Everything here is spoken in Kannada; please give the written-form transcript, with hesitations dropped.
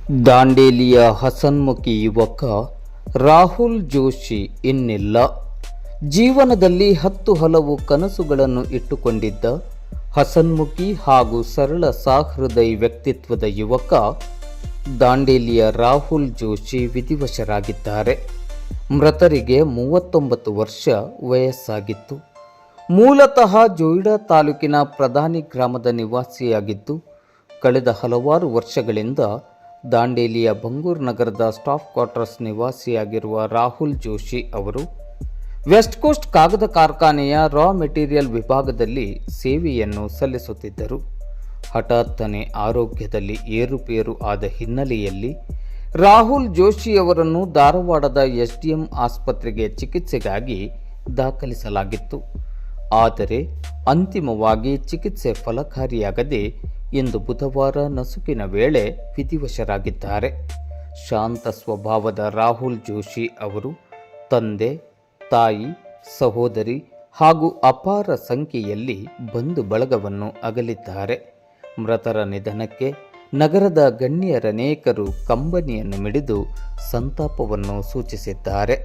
ದಾಂಡೇಲಿಯ ಹಸನ್ಮುಖಿ ಯುವಕ ರಾಹುಲ್ ಜೋಶಿ ಇನ್ನಿಲ್ಲ. ಜೀವನದಲ್ಲಿ 10 ಹಲವು ಕನಸುಗಳನ್ನು ಇಟ್ಟುಕೊಂಡಿದ್ದ ಹಸನ್ಮುಖಿ ಹಾಗೂ ಸರಳ ಸಹೃದಯಿ ವ್ಯಕ್ತಿತ್ವದ ಯುವಕ ದಾಂಡೇಲಿಯ ರಾಹುಲ್ ಜೋಶಿ ವಿಧಿವಶರಾಗಿದ್ದಾರೆ. ಮೃತರಿಗೆ 39 ವರ್ಷ ವಯಸ್ಸಾಗಿತ್ತು. ಮೂಲತಃ ಜೋಯಿಡಾ ತಾಲೂಕಿನ ಪ್ರಧಾನಿ ಗ್ರಾಮದ ನಿವಾಸಿಯಾಗಿದ್ದು, ಕಳೆದ ಹಲವಾರು ವರ್ಷಗಳಿಂದ ದಾಂಡೇಲಿಯ ಬಂಗೂರ್ ನಗರದ ಸ್ಟಾಫ್ ಕ್ವಾರ್ಟರ್ಸ್ ನಿವಾಸಿಯಾಗಿರುವ ರಾಹುಲ್ ಜೋಶಿ ಅವರು ವೆಸ್ಟ್ ಕೋಸ್ಟ್ ಕಾಗದ ಕಾರ್ಖಾನೆಯ ರಾ ಮೆಟೀರಿಯಲ್ ವಿಭಾಗದಲ್ಲಿ ಸೇವೆಯನ್ನು ಸಲ್ಲಿಸುತ್ತಿದ್ದರು. ಹಠಾತ್ತನೆ ಆರೋಗ್ಯದಲ್ಲಿ ಏರುಪೇರು ಆದ ಹಿನ್ನೆಲೆಯಲ್ಲಿ ರಾಹುಲ್ ಜೋಶಿ ಅವರನ್ನು ಧಾರವಾಡದ ಎಸ್ಡಿಎಂ ಆಸ್ಪತ್ರೆಗೆ ಚಿಕಿತ್ಸೆಗಾಗಿ ದಾಖಲಿಸಲಾಗಿತ್ತು. ಆದರೆ ಅಂತಿಮವಾಗಿ ಚಿಕಿತ್ಸೆ ಫಲಕಾರಿಯಾಗದೆ ಇಂದು ಬುಧವಾರ ನಸುಕಿನ ವೇಳೆ ವಿಧಿವಶರಾಗಿದ್ದಾರೆ. ಶಾಂತ ಸ್ವಭಾವದ ರಾಹುಲ್ ಜೋಶಿ ಅವರು ತಂದೆ, ತಾಯಿ, ಸಹೋದರಿ ಹಾಗೂ ಅಪಾರ ಸಂಖ್ಯೆಯಲ್ಲಿ ಬಂಧು ಬಳಗವನ್ನು ಅಗಲಿದ್ದಾರೆ. ಮೃತರ ನಿಧನಕ್ಕೆ ನಗರದ ಗಣ್ಯರನೇಕರು ಕಂಬನಿಯನ್ನು ಮಿಡಿದು ಸಂತಾಪವನ್ನು ಸೂಚಿಸಿದ್ದಾರೆ.